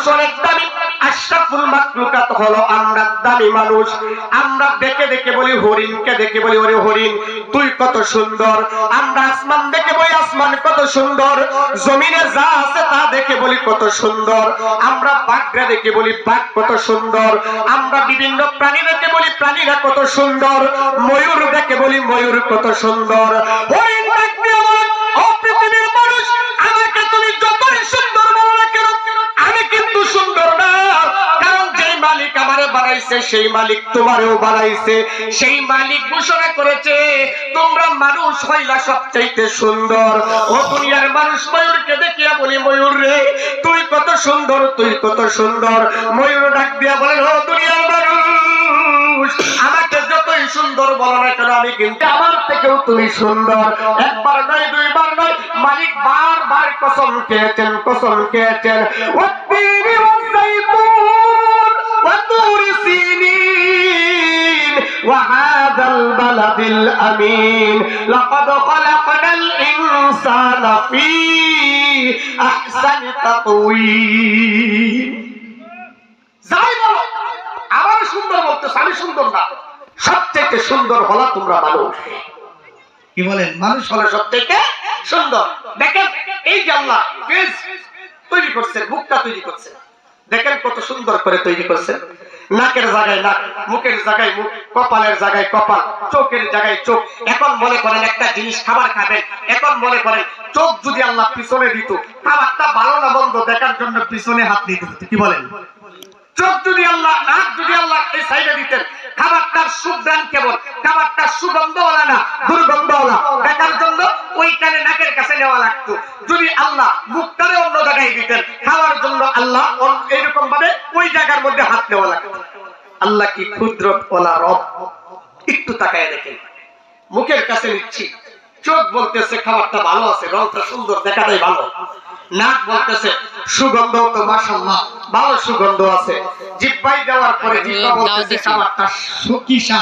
মানুষ অনেক দামি, আশরাফুল মাখলুকাত হলো আমরা দামি মানুষ। আমরা দেখে দেখে বলি হরিণকে দেখে বলি ওরে হরিণ তুই কত সুন্দর। আমরা আসমান দেখে বলি আসমান কত সুন্দর। জমিনে যা আছে তা দেখে বলি কত সুন্দর। আমরা বাঘরা দেখে বলি বাঘ কত সুন্দর। আমরা বিভিন্ন প্রাণী দেখে বলি প্রাণীরা কত সুন্দর। ময়ূর দেখে বলি ময়ূর কত সুন্দর। হরিণ দেখে বলি ও পৃথিবীর মানুষ আমাকে তুমি যতই সুন্দর বলো না কেন আমি কিন্তু সুন্দর না। কারণ যেই মালিক আমারে বানাইছে সেই মালিক তোমারেও বানাইছে। সেই মালিক ঘোষণা করেছে তোমরা মানুষ হইলা সবচাইতে সুন্দর। ও দুনিয়ার মানুষ ময়ূরকে দেখিয়া বলি ময়ূর রে তুই কত সুন্দর তুই কত সুন্দর। ময়ূর ডাক দিয়া বলেন ও দুনিয়ার মানুষ আমাকে যতই সুন্দর বলো না কেন আমি কিন্তু আমার থেকেও তুমি সুন্দর। একবার নয় দুইবার নয় মালিক বারবার কসম খেয়েছেন কসম খেয়েছেন। ওয়াত্তিনি ওয়াজ্জাইতুন ওয়া তুরি সিনিন ওয়া হাযাল বালাদিল আমিন লাকাদ খালাকনাল ইনসানা ফি আহসানি তাকওয়িম। যাই বলো আমার সুন্দর বলতেছ আমি সুন্দর না। সবচেয়ে সুন্দর হলো তোমরা মানুষ। কি বলেন মানুষ হলো সবচেয়ে সুন্দর। দেখেন এই যে আল্লাহ ফেস তৈরি করছেন মুখটা তৈরি করছেন দেখেন কত সুন্দর করে তৈরি করছেন। নাকের জায়গায় নাক, মুখের জায়গায় মুখ, কপালের জায়গায় কপাল, চোখের জায়গায় চোখ। এখন মনে করেন একটা জিনিস খাবার খাবেন, এখন মনে করেন চোখ যদি আল্লাহ পিছনে দিত খাবারটা ভালো না মন্দ দেখার জন্য পিছনে হাত দিত। কি বলেন চোখ যদি আল্লাহ নাক যদি আল্লাহ এই সাইডে দিতেন খাবারটার সুঘ্রাণ কেমন খাবারটা সুগন্ধওয়ালা না দুর্গন্ধওয়ালা দেখার জন্য ওইখানে নাকের কাছে নেওয়া লাগতো। যদি আল্লাহ মুখটারে অন্য জায়গায় দিতেন খাওয়ার জন্য আল্লাহ এইরকম ভাবে ওই জায়গার মধ্যে হাত নেওয়া লাগতো। আল্লাহ কি কুদরতওয়ালা রব। একটু তাকায় দেখেন মুখের কাছে নিচ্ছি চোখ বলতেছে খাবারটা ভালো আছে রংটা সুন্দর দেখাটাই ভালো। নাক বলতেছে সুগন্ধ তো মাশাআল্লাহ ভালো সুগন্ধ আছে। জিহ্বায় দেওয়ার পরে জিহ্বা বলতেছে খাবারটা সুকিসা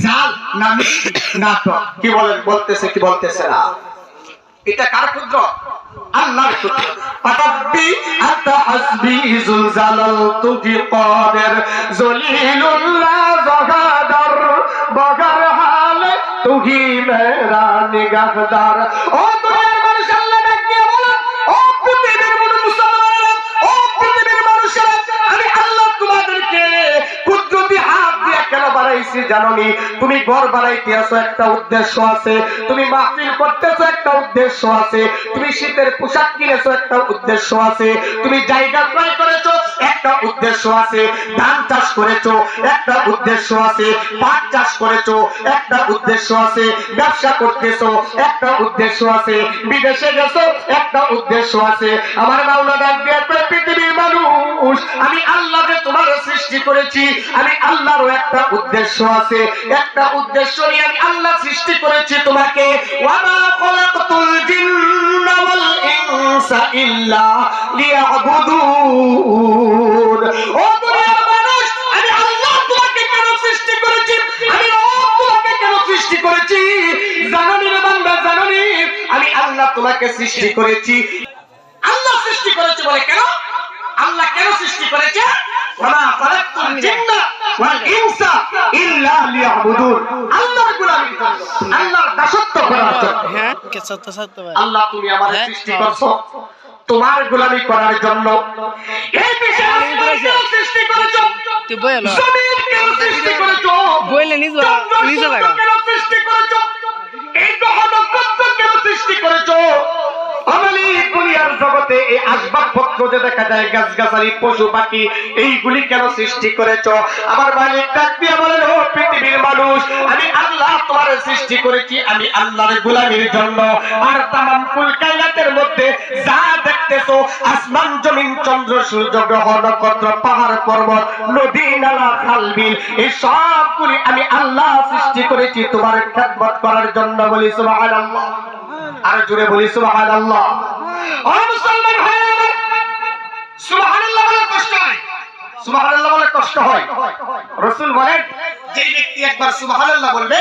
জাল না মিষ্টি না তো। কি বলেন বলতেছে কি বলতেছে না। এটা কার কুদরত? আল্লাহর কুদরত। পাতাব্বি আতা হাসবি যুলজালালতু ফি কাদের জলিলুল্লাহ জাগাদার বগর হালে তুহি মেরা নিগাহদার। ও দুনিয়ার মানুষ আল্লাহ ডাক দিয়ে বলেন ও পৃথিবীর মুসলমানেরা ও পৃথিবীর মানুষেরা আমি আল্লাহ তোমাদেরকে কুদরতি হাত দিয়ে কেন বানাইছি জানোনি? তুমি ঘর বানাইতে আসো একটা উদ্দেশ্য আছে, তুমি মাহফিল করতেছো একটা উদ্দেশ্য আছে, তুমি শীতের পোশাক কিনেছো একটা উদ্দেশ্য আছে, তুমি জায়গা ক্রয় করেছো একটা উদ্দেশ্য আছে, ধান চাষ করেছো একটা উদ্দেশ্য আছে, পাট চাষ করেছো একটা উদ্দেশ্য আছে, ব্যবসা করতেছো একটা উদ্দেশ্য আছে, বিদেশে গেছো একটা উদ্দেশ্য আছে। আমার মাওলা ডাক দিয়ে পৃথিবীর মানুষ আমি আল্লাহ যে তোমার সৃষ্টি করেছি আমি আল্লাহরও একটা উদ্দেশ্য আছে। একটা উদ্দেশ্য নিয়ে আমি আল্লাহ সৃষ্টি করেছি তোমাকে। ওয়ামা খালাকতুল জিন্না ওয়াল ইনসা ইল্লা লিয়াবুদুন। ও দুনিয়ার মানুষ আমি আল্লাহ তোমাকে কেন সৃষ্টি করেছি? আমি রব তোমাকে কেন সৃষ্টি করেছি জানোনি রে বান্দা জানোনি? আমি আল্লাহ তোমাকে সৃষ্টি করেছি। আল্লাহ সৃষ্টি করেছে বলে কেন? আল্লাহ কেন সৃষ্টি করেছে? ওয়ামা খালাকতুল জিন্না ওয়াল ইনসা ইল্লা লিয়াবুদুন। আল্লাহর গোলামি জন্য আল্লাহর দাসত্ব করার জন্য। হ্যাঁ সত্য সত্য ভাই আল্লাহ তুমি আমাদের সৃষ্টি করছো তোমার গোলামি করার জন্য। এই বিশাল সৃষ্টি করেছো তুই বল জমিন কেন সৃষ্টি করেছো বইলে নিজ লাগা কেন সৃষ্টি করেছো এই গ্রহ নক্ষত্র কেন সৃষ্টি করেছো? আমালি দুনিয়ার জগতে এই আসবাবপত্র যে দেখা যায় গাছগাছালি পশু পাখি এইগুলি কেন সৃষ্টি করেছো? আমার মালিক ডাক দিয়ে বলেন ও পৃথিবীর মানুষ আমি আল্লাহ তোমার সৃষ্টি করেছি আমি আল্লাহর গোলামির জন্য। আর তামাম কুল কায়নাতের মধ্যে যা দেখতেছো আসমান জমিন চন্দ্র সূর্য গ্রহ নক্ষত্র পাহাড় পর্বত নদী নালা খাল বিল এই সবগুলি আমি আল্লাহ সৃষ্টি করেছি তোমার খেদমত করার জন্য। বলি সুবহানাল্লাহ। আর জোরে বলি সুবহানাল্লাহ। ও মুসলমান ভাইরা সুবহানাল্লাহ বলে কষ্ট হয়, সুবহানাল্লাহ বলে কষ্ট হয়। রাসূল বলেন যে ব্যক্তি একবার সুবহানাল্লাহ বলবে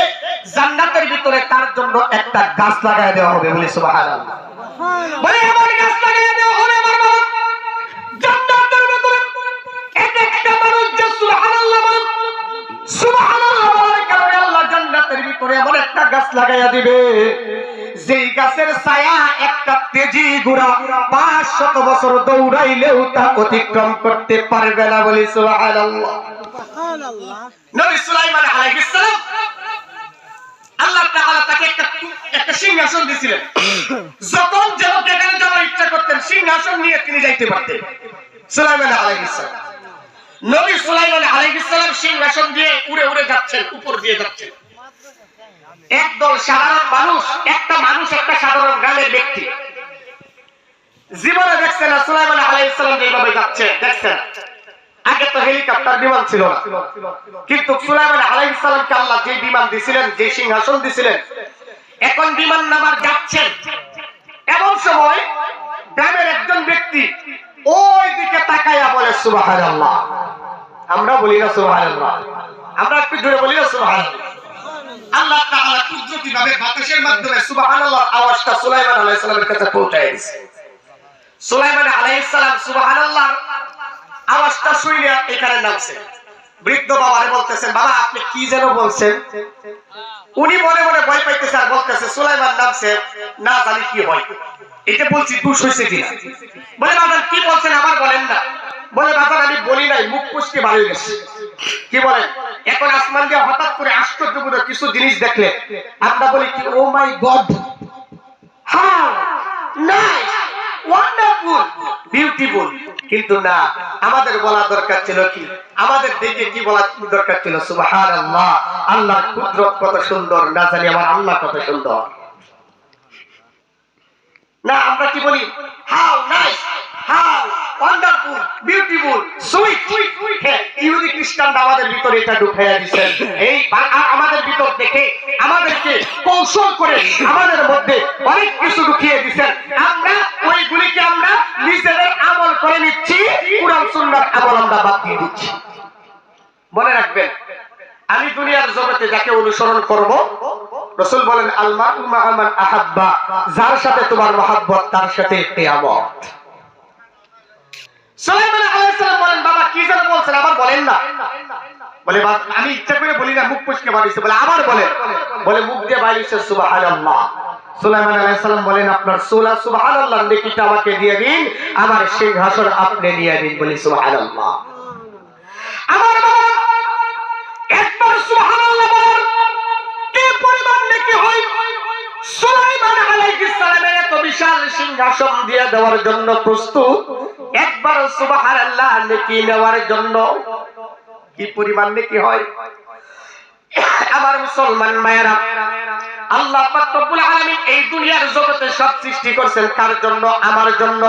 জান্নাতের ভিতরে তার জন্য একটা গাছ লাগায় দেওয়া হবে। বলি সুবহানাল্লাহ। বলে এমন গাছ লাগায় দেওয়া হবে আমার বাবা জান্নাতের ভিতরে করে এমন একটা গাছ লাগাইয়া দিবে যেই গাছের ছায়া একটা তেজি ঘোড়া 500 বছর দৌড়াইলেও তা অতিক্রম করতে পারবে না। বলি সুবহানাল্লাহ। নবী সুলাইমান আলাইহিস সালাম আল্লাহ তাআলা তাকে একটা সিংহাসন দিয়েছিলেন। যখন যেখানে যাওয়ার ইচ্ছা করতেন সিংহাসন নিয়ে তিনি যাইতে পারতেন। সুলাইমান আলাইহিস সালাম, নবী সুলাইমান আলাইহিস সালাম সিংহাসন দিয়ে উড়ে উড়ে যাচ্ছেন, উপর দিয়ে যাচ্ছেন। একদল সাধারণ মানুষ, একটা সাধারণ গ্রামের ব্যক্তি জীবনে দেখছেন না সুলাইমান আলাইহিস সালাম যেভাবে যাচ্ছে দেখছেন। আগে তো হেলিকপ্টার বিমান ছিল না, কিন্তু সুলাইমান আলাইহিস সালামকে আল্লাহ যে বিমান দিয়েছিলেন, যে সিংহাসন দিয়েছিলেন, এখন বিমান নামার যাচ্ছেন। এমন সময় গ্রামের একজন ব্যক্তি ওই দিকে তাকায়া বলে সুবহানাল্লাহ। আমরা বলি না সুবহানাল্লাহ? আমরা একটু জোরে বলি না সুবহানাল্লাহ? আল্লাহ তাআলা কুদরতিভাবে বাতাসের মাধ্যমে সুবহানাল্লাহর আওয়াজটা সুলাইমান আলাইহিস সালামের কাছে পৌঁছায় দিয়েছে। সুলাইমান আলাইহিস সালাম সুবহানাল্লাহর আওয়াজটা শুনে এখানে নামছে। বৃদ্ধ বাবারে বলতেছেন, বাবা আপনি কি যেন বলছেন? উনি মনে মনে ভয় পাইতেছে আর বলতেছে সুলাইমান নামছে, না জানি কি হয়। এটা বলছি দোষ হইছে কিনা। বলে বাবা কি বলছেন আবার বলেন না। বলে বাবা আমি বলি নাই, মুখ পুষকে বাড়ি গেছে। কি বলেন? এখন আসমান দিয়ে হঠাৎ করে আশ্চর্যজনক কিছু জিনিস দেখলে আমরা বলি কি oh my god, how nice, wonderful, beautiful. কিন্তু না, আমাদের বলা দরকার ছিল কি, আমাদের দেখে কি বলা দরকার ছিল সুবহানাল্লাহ, আল্লাহর কুদরত কত সুন্দর, না জানি আমার আল্লাহ কত সুন্দর। না আমরা কি বলি how nice, how wonderful, beautiful, sweet. ইহুদি খ্রিস্টানরা আমাদের ভিতরে এটা ঢুকাইয়া দিয়েছেন। এই আমাদের ভিতর দেখে আমাদেরকে কৌশল করে আমাদের মধ্যে অনেক কিছু ঢুকিয়ে দিয়েছেন। আমরা ওইগুলিকে আমরা নিজেদের আমল করে নিচ্ছি, কুরআন সুন্নাহর আমল আমরা বাদ দিয়ে দিচ্ছি। মনে রাখবেন, আমি দুনিয়ার জগতে যাকে অনুসরণ করব, রাসূল বলেন আল মারউ মা মান আহাব্বা, যার সাথে তোমার মহব্বত তার সাথে কিয়ামত। সুলাইমান আলাইহিস সালাম বলেন বাবা কি যেন বলছেন আবার বলেন না। বলে আমি ইচ্ছা করে বলি না, মুখ পুষকে বাড়িয়েছে। বলে আবার বলেন। বলে মুখ দিয়ে বাড়িয়েছে সুবহানাল্লাহ। সুলাইমান আলাইহিস সালাম বলেন আপনার সুবহানাল্লাহ নেকিটা আমাকে দিয়ে দিন, আমার সিংহাসন আপনি নিয়ে দিন। বলি সুবহানাল্লাহ। আমার বাবা একবার সুবহানাল্লাহ বলেন, কি পরিমাণ নেকি হয়। সুলাইমান আলাইহিস সালামের এত বিশাল সিংহাসন দিয়ে দেওয়ার জন্য প্রস্তুত, একবার সুবহানাল্লাহ নেকি নেওয়ার জন্য কি পরিমাণ নেকি হয়। আমার মুসলমান মায়েরা, আল্লাহ পাক রব্বুল আলামিন এই দুনিয়ার জগতে সব সৃষ্টি করেছেন কার জন্য? আমার জন্য।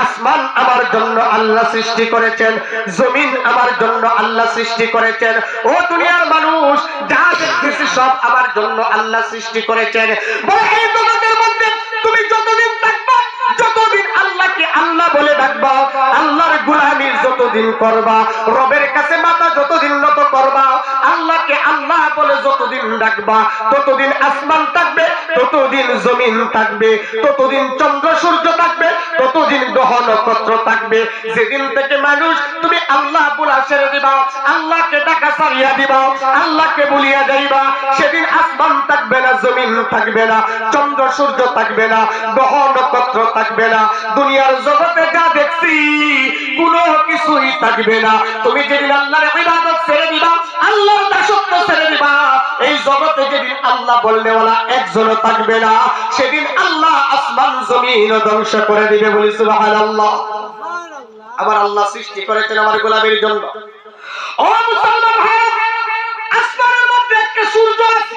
আসমান আমার জন্য আল্লাহ সৃষ্টি করেছেন, জমিন আমার জন্য আল্লাহ সৃষ্টি করেছেন। ও দুনিয়ার মানুষ, যা দেখতেছি সব আমার জন্য আল্লাহ সৃষ্টি করেছেন। বলে এই জগতের মধ্যে তুমি যতদিন থাকবা, যতদিন আল্লাহকে আল্লাহ বলে ডাকবা, আল্লাহর গোলামি যতদিন করবা, রবের কাছে মাথা যতদিন নত করবা, আল্লাহকে আল্লাহ বলে যতদিন ডাকবা, ততদিন আসমান থাকবে, ততদিন জমিন থাকবে, ততদিন চন্দ্র সূর্য থাকবে, ততদিন গ্রহ নক্ষত্র থাকবে। যেদিন থেকে মানুষ তুমি আল্লাহ বলা ছেড়ে দিবা, আল্লাহকে ডাকা ছাড়িয়া দিবা, আল্লাহকে বলিয়া যাইবা, সেদিন আসমান থাকবে না, জমিন থাকবে না, চন্দ্র সূর্য থাকবে না, গ্রহ নক্ষত্র থাকবে না, দুনিয়ার জগতে যা দেখছি কোনো কিছুই থাকবে না। তুমি যেদিন আল্লাহর ইবাদত ছেড়ে দিবা, আল্লাহর দাসত্ব ছেড়ে দিবা, এই জগতে যেদিন আল্লাহ বলনেওয়ালা একজনও থাকবে না, সেদিন আল্লাহ আসমান জমিন ধ্বংস করে দিবে। বলি সুবহানাল্লাহ। আমার আল্লাহ সৃষ্টি করেছেন আমার গোলামের জন্য। ও মুসলমান ভাই, আসমানের মধ্যে একটা সূর্য আছে,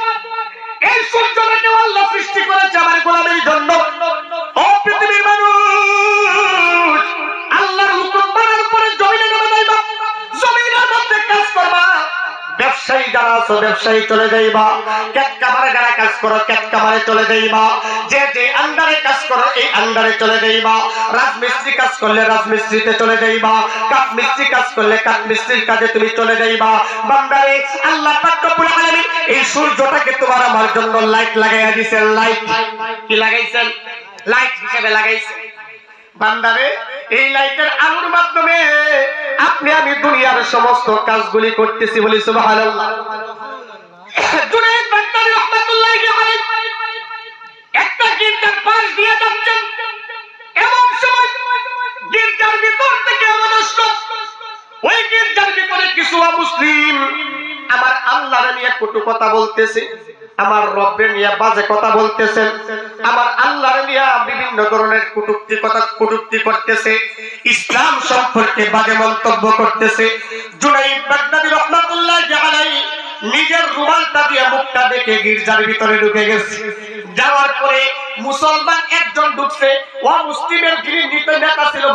এই সূর্যটাকে আল্লাহ সৃষ্টি করেছে আমার গোলামের জন্য। ও পৃথিবীর মানুষ, আল্লাহর হুকুম মানার পরে জমিনে নেমে যাইবা, জমিনের মধ্যে কাজ করবা। ব্যবসায়ী যারা আছো ব্যবসায়ী চলে যাইবা, ক্ষেত খামারে যারা কাজ করো ক্ষেত খামারে চলে যাইবা, যে যে আন্ডারে কাজ করো এই আন্ডারে চলে যাইবা, রাজমিস্ত্রি কাজ করলে রাজমিস্ত্রিতে চলে যাইবা, কাঠ মিস্ত্রি কাজ করলে কাঠ মিস্ত্রির কাজে তুমি চলে যাইবা। বান্দারে আল্লাহ পাক রব্বুল আলামিন এই সূর্যটাকে তোমার আমার জন্য লাইট লাগাইয়া দিয়েছেন। লাইট কি লাগাইছেন? লাইট হিসেবে লাগাইছেন। বান্দারে এই লাইটের আলোর মাধ্যমে আপনি আমি দুনিয়ার সমস্ত কাজগুলি করতেছি। বলি সুবহানাল্লাহ। জুনায়েদ বাগদাদী পাশ দিয়ে যাচ্ছেন, এমন সময় গির্জার ভিতর থেকে আওয়াজ আসলো। ওই গির্জার ভিতরে কিছু অমুসলিম আমার আল্লাহর নিয়ে কটু কথা বলতেছে, আমার রব্বের নিয়ে বাজে কথা বলতেছে, আমার আল্লাহর নিয়ে বিভিন্ন ধরনের কটূক্তি করতেছে, ইসলাম সম্পর্কে বাজে মন্তব্য করতেছে। জুনাইদ বাগদাদী রাহমাতুল্লাহি আলাইহি নিজের রুমালটা দিয়ে মুখটা দেখে গির্জার ভিতরে ঢুকে গেছে। যাওয়ার পরে মুসলমান একজন ঢুকছে, ও মুসলিমের যিনি নেতা ছিল